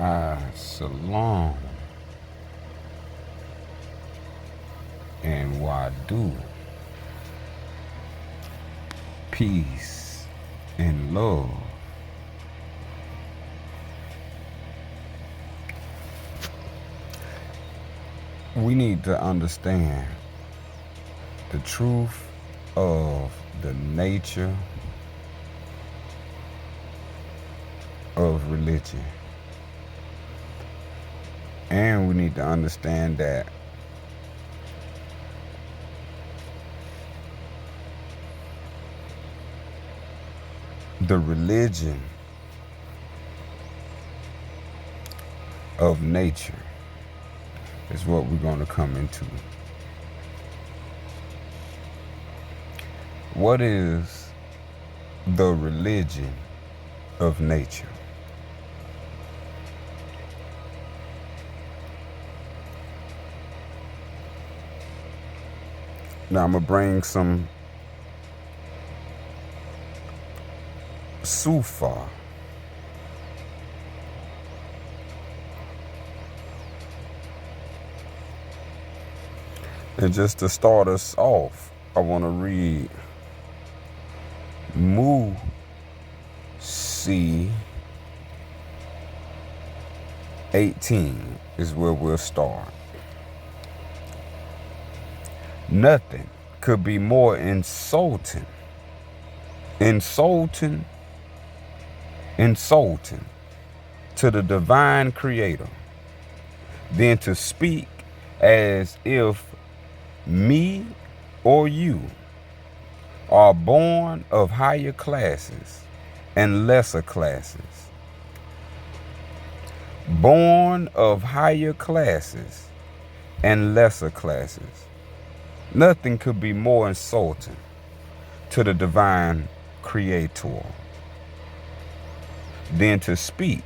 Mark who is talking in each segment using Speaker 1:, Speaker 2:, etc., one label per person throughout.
Speaker 1: Salam and Wadu. Peace and love. We need to understand the truth of the nature of religion. And we need to understand that the religion of nature is what we're going to come into. What is the religion of nature? Now I'm going to bring some Sufa. And just to start us off, I want to read Mu C 18 is where we'll start. Nothing could be more insulting to the divine creator than to speak as if me or you are born of higher classes and lesser classes. Born of higher classes and lesser classes. Nothing could be more insulting to the divine creator than to speak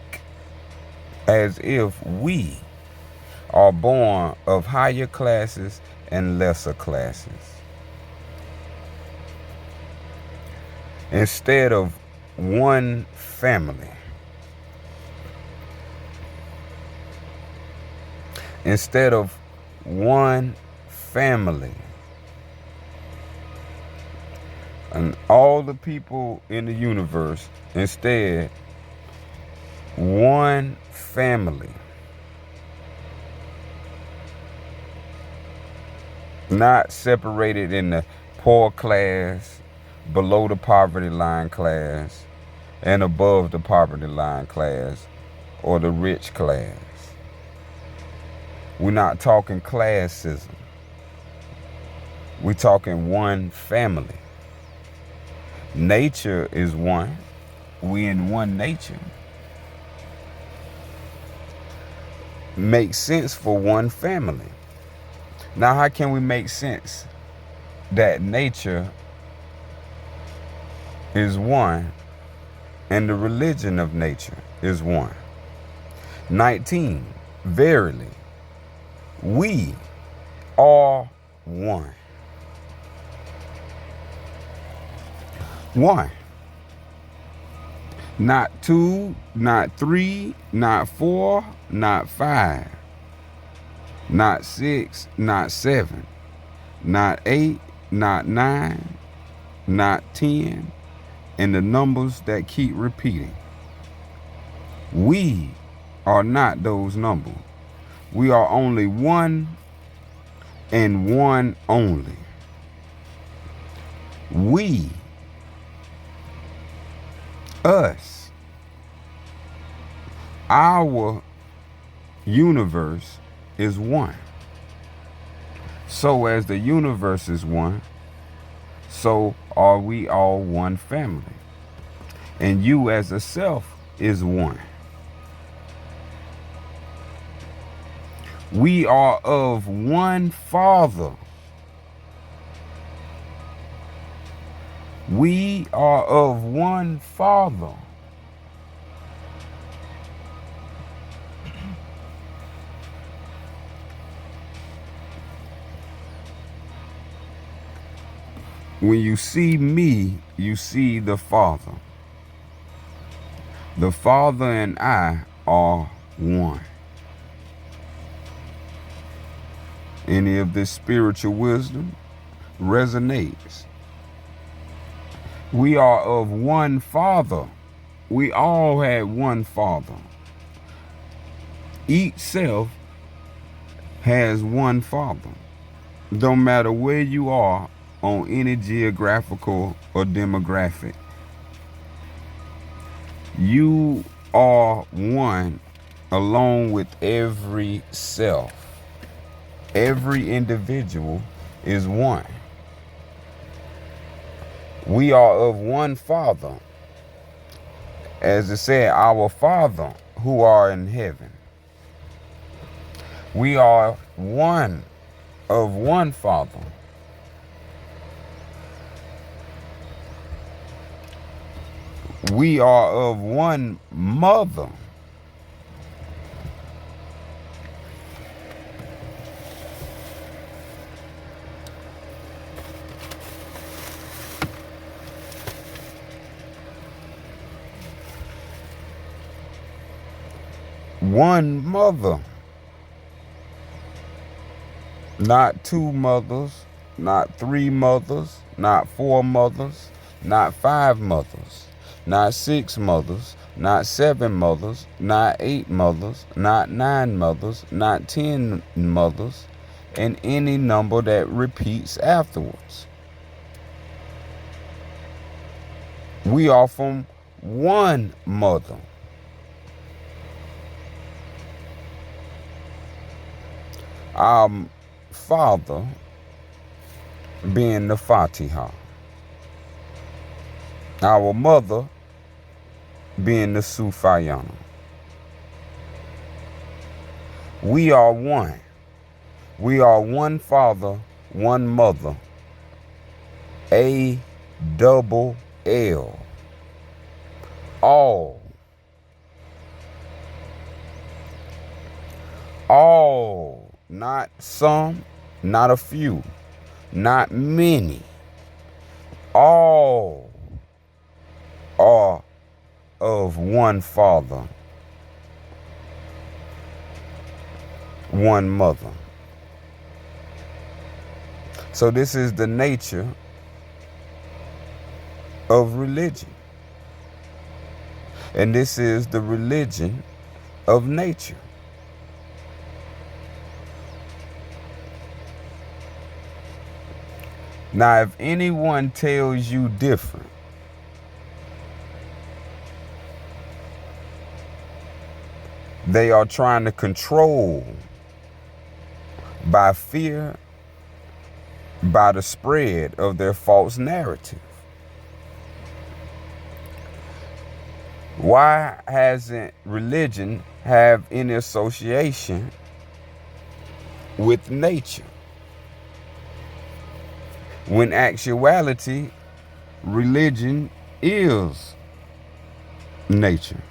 Speaker 1: as if we are born of higher classes and lesser classes. Instead of one family. Instead of one family. And all the people in the universe, instead, one family. Not separated in the poor class, below the poverty line class, and above the poverty line class, or the rich class. We're not talking classism. We're talking one family. Nature is one. We in one nature. Makes sense for one family. Now, how can we make sense that nature is one and the religion of nature is one? 19, verily, we are one. One. Not two, not three, not four, not five, not six, not seven, not eight, not nine, not 10, and the numbers that keep repeating. We are not those numbers. We are only one and one only. We, us, our universe is one. So as the universe is one, so are we all one family. And you as a self is one. We are of one Father. We are of one Father. When you see me, you see the Father. The Father and I are one. Any of this spiritual wisdom resonates. We are of one Father. We all had one Father. Each self has one Father. Don't matter where you are on any geographical or demographic. You are one along with every self. Every individual is one. We are of one Father. As it said, our Father who are in heaven. We are one of one Father. We are of one Mother. One Mother. Not two mothers, not three mothers, not four mothers, not five mothers, not six mothers, not seven mothers, not eight mothers, not nine mothers, not 10 mothers, and any number that repeats afterwards. We are from one mother. Our Father being the Fatiha. Our mother being the Sufayana. We are one. We are one Father, one Mother. A double L. All. All. Not some, not a few, not many. All are of one Father, one Mother. So this is the nature of religion. And this is the religion of nature. Now, if anyone tells you different, they are trying to control by fear, by the spread of their false narrative. Why hasn't religion have any association with nature? When actuality, religion is nature.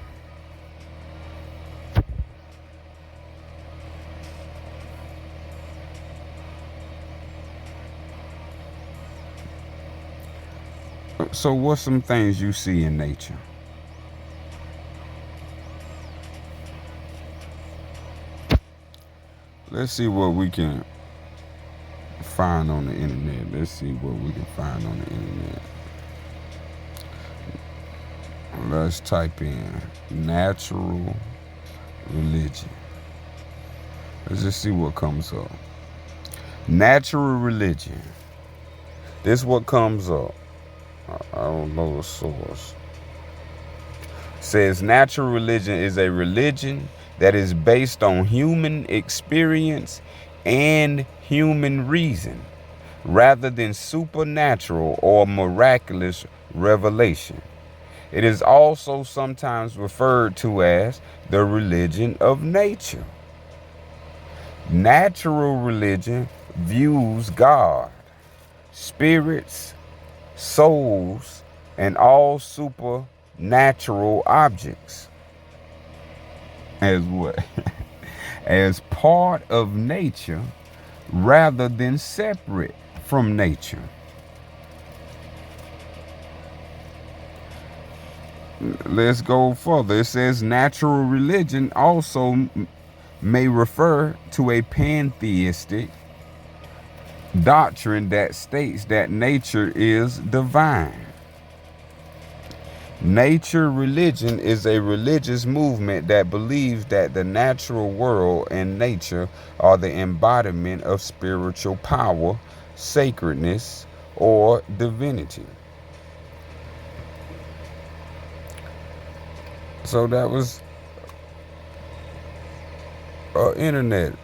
Speaker 1: So what's some things you see in nature? Let's see what we can find on the internet. Let's see what we can find on the internet. Let's type in natural religion. Let's just see what comes up. Natural religion. This is what comes up. I don't know the source. Says natural religion is a religion that is based on human experience and human reason, rather than supernatural or miraculous revelation. It is also sometimes referred to as the religion of nature. Natural religion views God, spirits, souls, and all supernatural objects as what? As part of nature rather than separate from nature. Let's go further. It says natural religion also may refer to a pantheistic doctrine that states that nature is divine. Nature religion is a religious movement that believes that the natural world and nature are the embodiment of spiritual power, sacredness, or divinity. So that was internet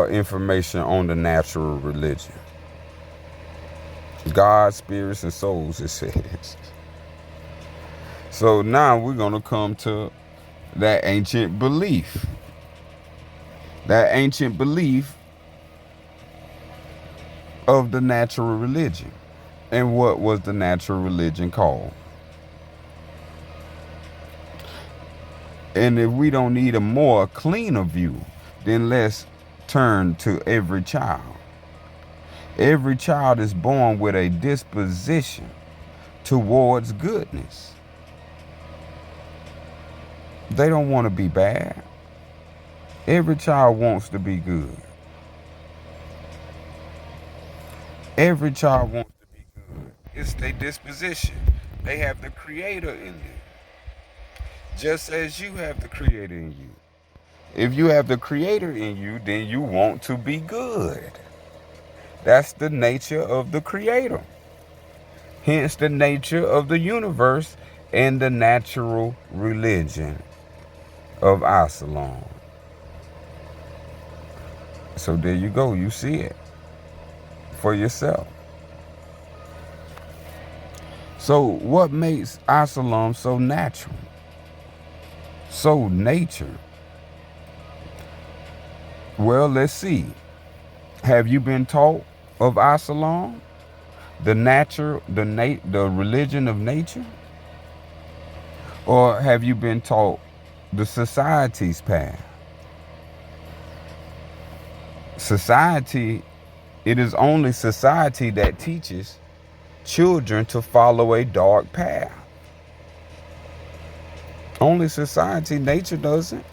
Speaker 1: information on the natural religion. God, spirits, and souls, it says. So now we're going to come to that ancient belief. That ancient belief of the natural religion. And what was the natural religion called? And if we don't need a more cleaner view, then let's turn to every child. Every child is born with a disposition towards goodness. They don't want to be bad. Every child wants to be good. Every child wants to be good. It's their disposition. They have the Creator in them. Just as you have the Creator in you. If you have the Creator in you, then you want to be good. That's the nature of the Creator. Hence the nature of the universe and the natural religion of Absalom. So there you go. You see it for yourself. So what makes Absalom so natural? So nature? Well, let's see. Have you been taught of Absalom? The religion of nature? Or have you been taught the society's path? Society, it is only society that teaches children to follow a dark path. Only society. Nature doesn't.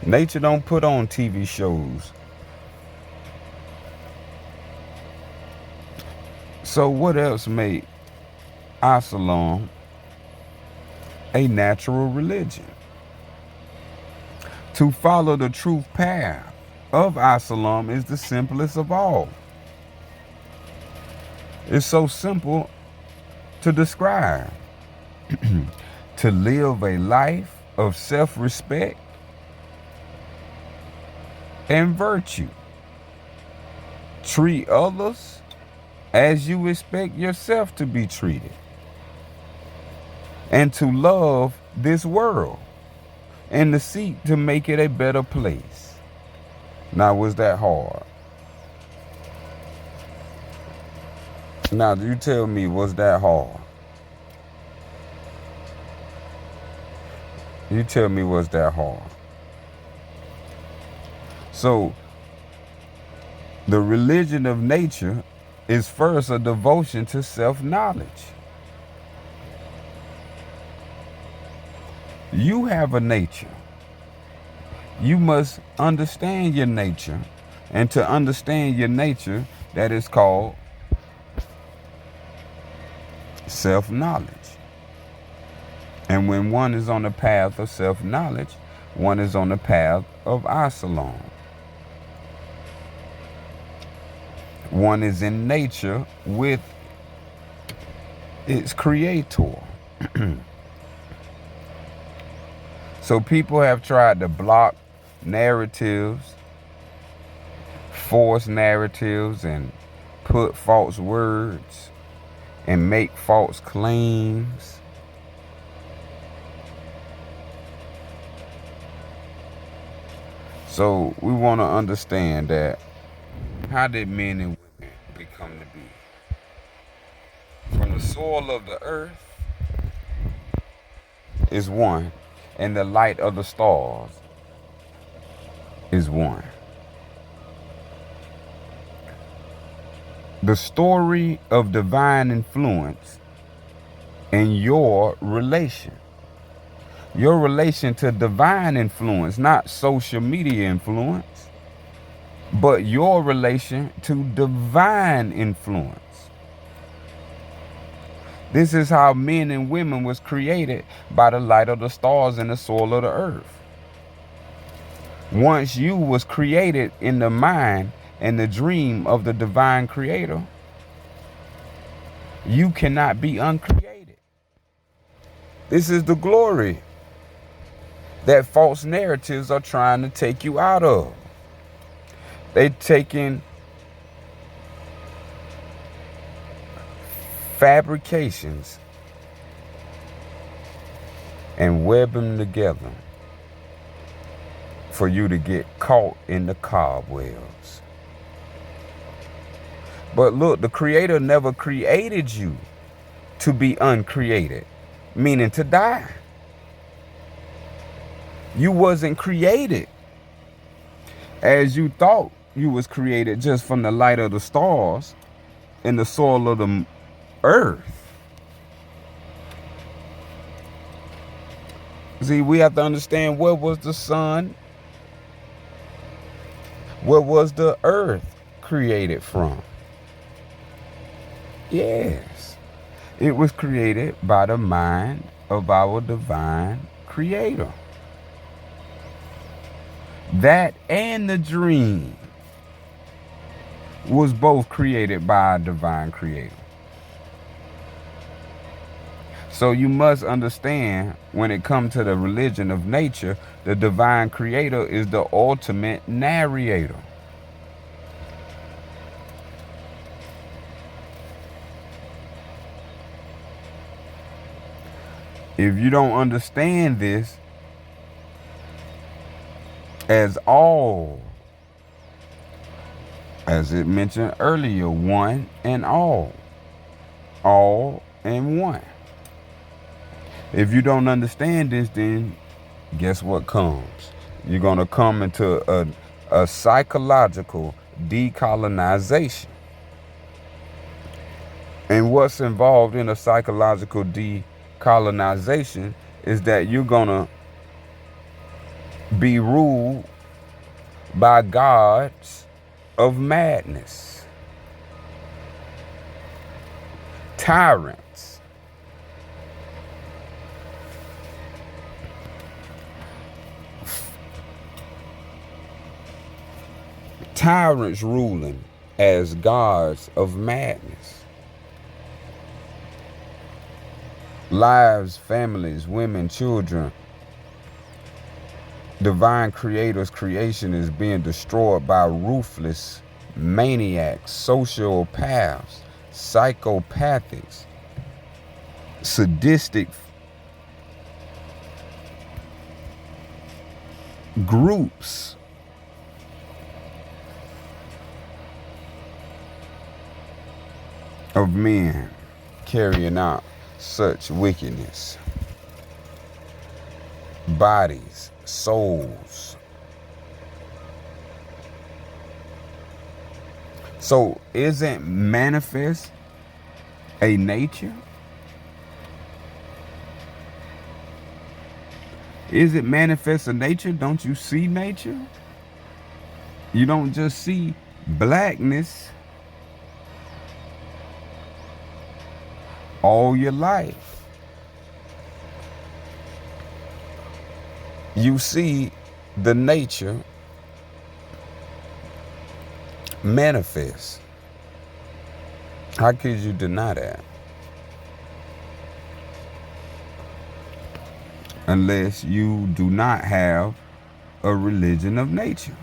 Speaker 1: Nature don't put on TV shows. So what else made Absalom a natural religion? To follow the truth path of Absalom is the simplest of all. It's so simple to describe. To live a life of self-respect and virtue. Treat others as you expect yourself to be treated. And to love this world and to seek to make it a better place. Now, was that hard? Now, you tell me, was that hard? You tell me, was that hard? So, the religion of nature is first a devotion to self-knowledge. You have a nature. You must understand your nature. And to understand your nature, that is called self-knowledge. And when one is on the path of self-knowledge, one is on the path of Absalom. One is in nature with its creator. So people have tried to block narratives, force narratives, and put false words and make false claims. So we want to understand that, how did men and women become to be? From the soil of the earth is one, and the light of the stars is one. the story of divine influence and your relation. Your relation to divine influence, not social media influence, but your relation to divine influence. This is how men and women was created by the light of the stars and the soil of the earth. Once you was created in the mind and the dream of the divine creator, you cannot be uncreated. This is the glory that false narratives are trying to take you out of. They taking fabrications and web them together for you to get caught in the cobwebs. But look, the Creator never created you to be uncreated, meaning to die. You wasn't created as you thought you was created, just from the light of the stars and the soil of the earth. See, we have to understand, where was the sun? Where was the earth created from? Yes, it was created by the mind of our divine creator. That and the dream was both created by a divine creator. So you must understand, when it comes to the religion of nature, the divine creator is the ultimate narrator. If you don't understand this as all, as it mentioned earlier, one and all and one. If you don't understand this, then guess what comes? You're going to come into a psychological decolonization. And what's involved in a psychological decolonization is that you're going to be ruled by gods of madness, tyrants, ruling as gods of madness. Lives, families, women, children, divine creator's creation is being destroyed by ruthless maniacs, sociopaths, psychopathics, sadistic groups of men carrying out such wickedness. Bodies, souls. So isn't manifest a nature? Is it manifest a nature? Don't you see nature? You don't just see blackness all your life. You see the nature manifest. How could you deny that? Unless you do not have a religion of nature.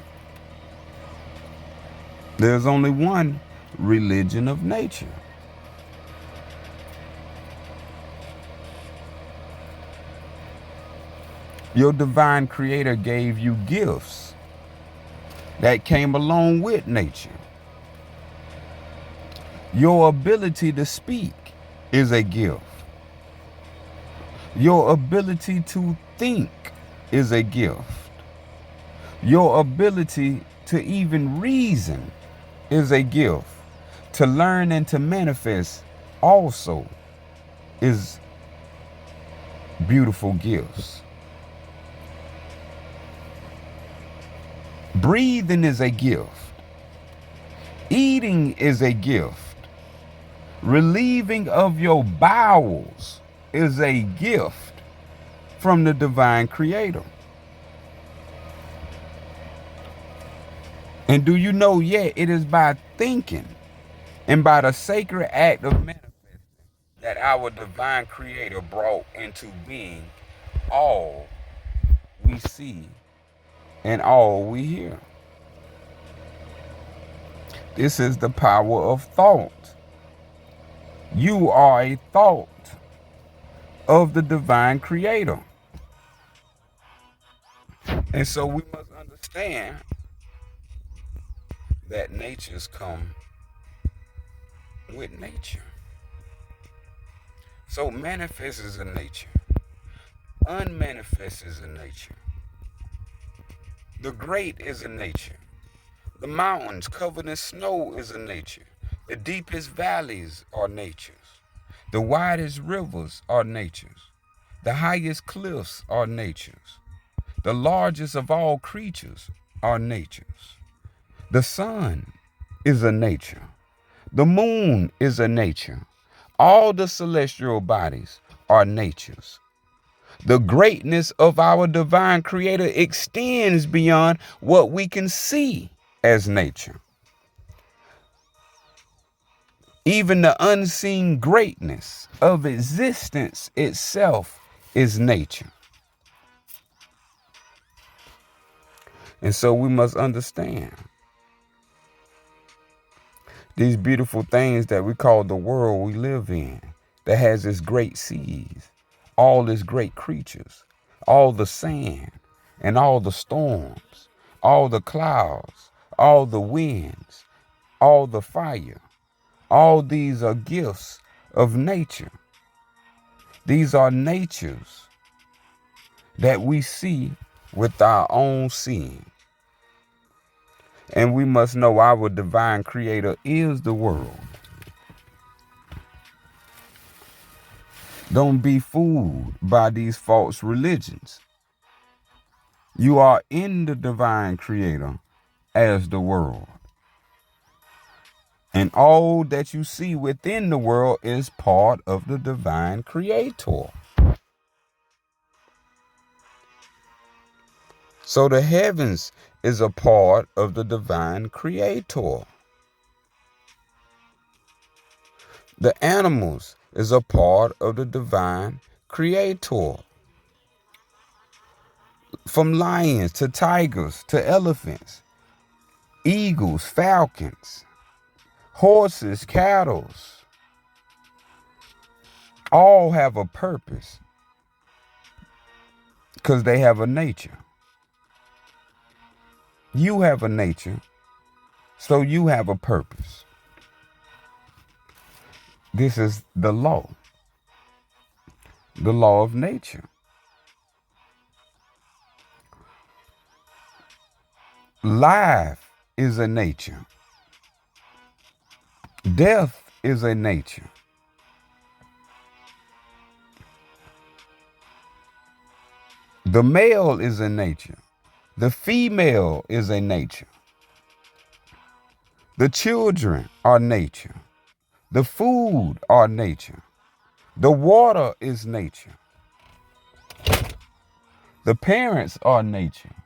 Speaker 1: There's only one religion of nature. Your divine creator gave you gifts that came along with nature. Your ability to speak is a gift. Your ability to think is a gift. Your ability to even reason is a gift. To learn and to manifest also is beautiful gifts. Breathing is a gift. Eating is a gift. Relieving of your bowels is a gift from the divine creator. And do you know yet it is by thinking and by the sacred act of manifesting that our divine creator brought into being all we see and all we hear. This is the power of thought. You are a thought of the divine creator. And so we must understand that natures come with nature. So manifest is a nature. Unmanifest is a nature. The great is a nature. The mountains covered in snow is a nature. The deepest valleys are natures. The widest rivers are natures. The highest cliffs are natures. The largest of all creatures are natures. The sun is a nature. The moon is a nature. All the celestial bodies are natures. The greatness of our divine creator extends beyond what we can see as nature. Even the unseen greatness of existence itself is nature. And so we must understand these beautiful things that we call the world we live in, that has its great seas, all its great creatures, all the sand and all the storms, all the clouds, all the winds, all the fire. All these are gifts of nature. These are natures that we see with our own seeing. And we must know our divine creator is the world. Don't be fooled by these false religions. You are in the divine creator as the world. And all that you see within the world is part of the divine creator. So the heavens is a part of the divine creator. The animals is a part of the divine creator. From lions to tigers to elephants, eagles, falcons, horses, cattle, all have a purpose because they have a nature. You have a nature, so you have a purpose. This is the law of nature. Life is a nature. Death is a nature. The male is a nature. The female is a nature. The children are nature. The food are nature. The water is nature. The parents are nature.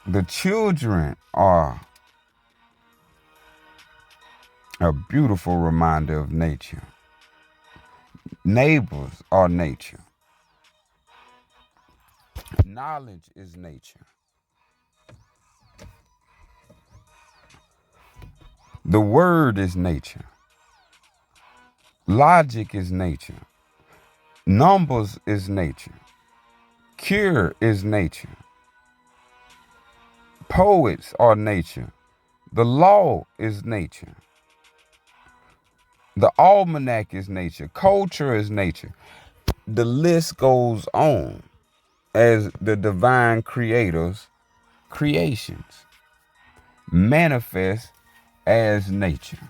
Speaker 1: The children are a beautiful reminder of nature. Neighbors are nature. Knowledge is nature. The word is nature. Logic is nature. Numbers is nature. Cure is nature. Poets are nature. The law is nature. The almanac is nature. Culture is nature. The list goes on. as the divine creator's creations, manifest as nature,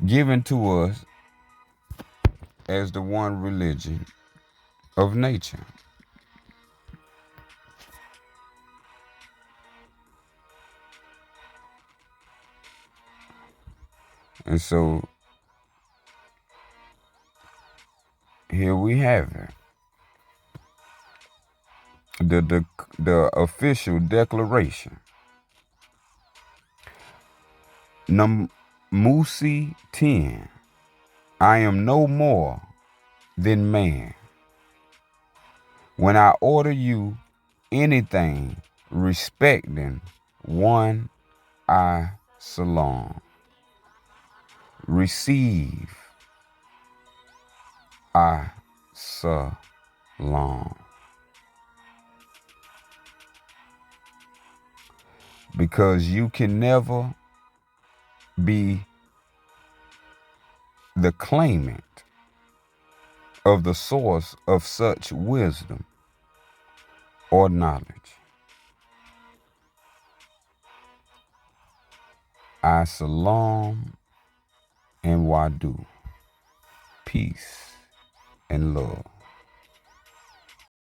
Speaker 1: given to us as the one religion of nature. And so here we have it. The official declaration. Musi 10. I am no more than man. When I order you anything respecting one I Salam, receive I Salam. Because you can never be the claimant of the source of such wisdom or knowledge. I Salam and Wadu. Peace and love.